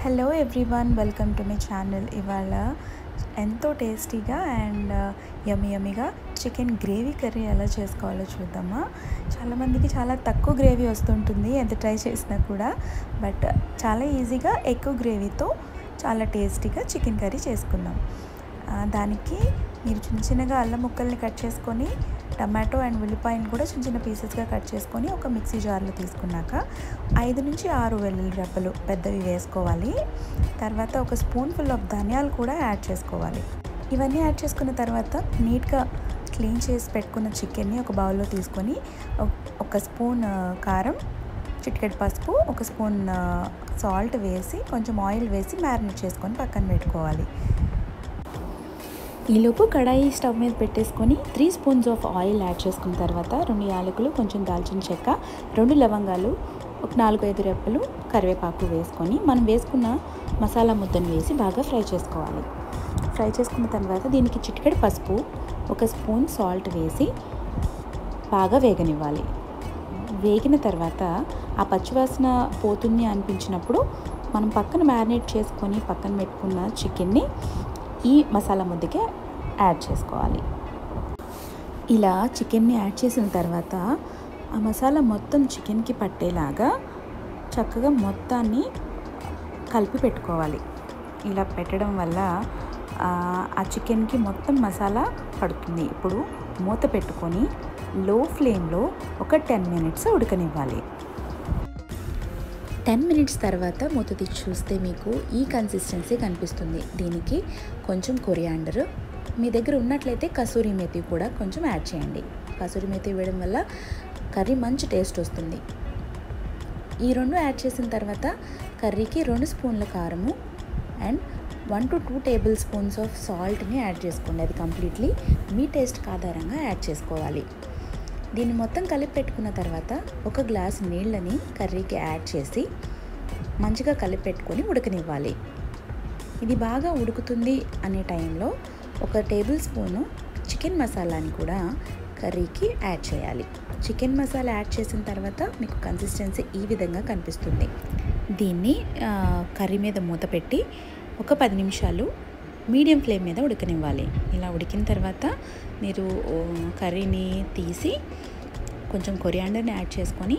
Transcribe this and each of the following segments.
Hello everyone, welcome to my channel. ఇవాళ ఎంతో టేస్టీగా అండ్ యమ్మీగా చికెన్ గ్రేవీ కర్రీ ఎలా చేసుకోవాలో చూద్దామా. చాలామందికి చాలా తక్కువ గ్రేవీ వస్తుంటుంది ఎంత ట్రై చేసినా కూడా, బట్ చాలా ఈజీగా ఎక్కువ గ్రేవీతో చాలా టేస్టీగా చికెన్ కర్రీ చేసుకుందాం. దానికి మీరు చిన్న చిన్నగా అల్లం ముక్కల్ని కట్ చేసుకొని, టమాటో అండ్ ఉల్లిపాయను కూడా చిన్న చిన్న పీసెస్గా కట్ చేసుకొని ఒక మిక్సీ జార్లో తీసుకున్నాక 5 నుంచి 6 వెల్లుల్లి రెబ్బలు పెద్దవి వేసుకోవాలి. తర్వాత ఒక స్పూన్ ఫుల్ ఆఫ్ ధనియాలు కూడా యాడ్ చేసుకోవాలి. ఇవన్నీ యాడ్ చేసుకున్న తర్వాత నీట్గా క్లీన్ చేసి పెట్టుకున్న చికెన్ని ఒక బౌల్లో తీసుకొని ఒక స్పూన్ కారం, చిటికెడు పసుపు, ఒక స్పూన్ సాల్ట్ వేసి కొంచెం ఆయిల్ వేసి మ్యారినేట్ చేసుకొని పక్కన పెట్టుకోవాలి. ఈలోపు కడాయి స్టవ్ మీద పెట్టేసుకొని 3 స్పూన్స్ ఆఫ్ ఆయిల్ యాడ్ చేసుకున్న తర్వాత 2 యాలకులు, కొంచెం దాల్చిన చెక్క, 2 లవంగాలు, ఒక 4-5 రెప్పలు కరివేపాకు వేసుకొని మనం వేసుకున్న మసాలా ముద్దను వేసి బాగా ఫ్రై చేసుకోవాలి. ఫ్రై చేసుకున్న తర్వాత దీనికి చిటికెడు పసుపు, ఒక స్పూన్ సాల్ట్ వేసి బాగా వేగనివ్వాలి. వేగిన తర్వాత ఆ పచ్చివాసన పోతుంది అనిపించినప్పుడు మనం పక్కన మ్యారినేట్ చేసుకొని పక్కన పెట్టుకున్న చికెన్ని ఈ మసాలా ముద్దకే యాడ్ చేసుకోవాలి. ఇలా చికెన్ని యాడ్ చేసిన తర్వాత ఆ మసాలా మొత్తం చికెన్కి పట్టేలాగా చక్కగా మొత్తాన్ని కలిపి పెట్టుకోవాలి. ఇలా పెట్టడం వల్ల ఆ చికెన్కి మొత్తం మసాలా పడుతుంది. ఇప్పుడు మూత పెట్టుకొని లో ఫ్లేమ్లో ఒక 10 మినిట్స్ ఉడకనివ్వాలి. 10 మినిట్స్ తర్వాత మూత తీసి చూస్తే మీకు ఈ కన్సిస్టెన్సీ కనిపిస్తుంది. దీనికి కొంచెం కొరియాండర్, మీ దగ్గర ఉన్నట్లయితే కసూరి మేతి కూడా కొంచెం యాడ్ చేయండి. కసూరి మేతి వేయడం వల్ల కర్రీ మంచి టేస్ట్ వస్తుంది. ఈ 2 యాడ్ చేసిన తర్వాత కర్రీకి 2 స్పూన్ల కారము and 1 to 2 table spoons of సాల్ట్ని యాడ్ చేసుకోండి. అది కంప్లీట్లీ మీ టేస్ట్కి ఆధారంగా యాడ్ చేసుకోవాలి. దీన్ని మొత్తం కలిపి పెట్టుకున్న తర్వాత ఒక గ్లాస్ నీళ్ళని కర్రీకి యాడ్ చేసి మంచిగా కలిపి పెట్టుకొని ఉడకనివ్వాలి. ఇది బాగా ఉడుకుతుంది అనే టైంలో ఒక టేబుల్ స్పూను చికెన్ మసాలాని కూడా కర్రీకి యాడ్ చేయాలి. చికెన్ మసాలా యాడ్ చేసిన తర్వాత మీకు కన్సిస్టెన్సీ ఈ విధంగా కనిపిస్తుంది. దీన్ని కర్రీ మీద మూత పెట్టి ఒక 10 నిమిషాలు మీడియం ఫ్లేమ్ మీద ఉడకనివ్వాలి. ఇలా ఉడికిన తర్వాత మీరు కర్రీని తీసి కొంచెం కొరియాండర్ని యాడ్ చేసుకొని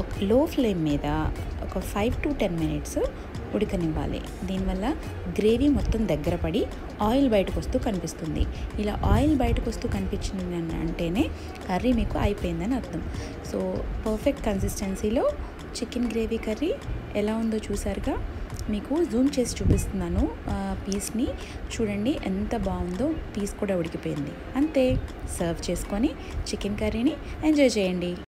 ఒక లో ఫ్లేమ్ మీద ఒక 5 to 10 మినిట్స్ ఉడకనివ్వాలి. దీనివల్ల గ్రేవీ మొత్తం దగ్గర పడి ఆయిల్ బయటకు వస్తూ కనిపిస్తుంది. ఇలా ఆయిల్ బయటకు వస్తూ కనిపించింది అంటేనే కర్రీ మీకు అయిపోయిందని అర్థం. సో పర్ఫెక్ట్ కన్సిస్టెన్సీలో చికెన్ గ్రేవీ కర్రీ ఎలా ఉందో చూసారుగా. మీకు జూమ్ చేసి చూపిస్తున్నాను. పీస్ని చూడండి ఎంత బాగుందో, పీస్ కూడా ఉడికిపోయింది. అంతే, సర్వ్ చేసుకొని చికెన్ కర్రీని ఎంజాయ్ చేయండి.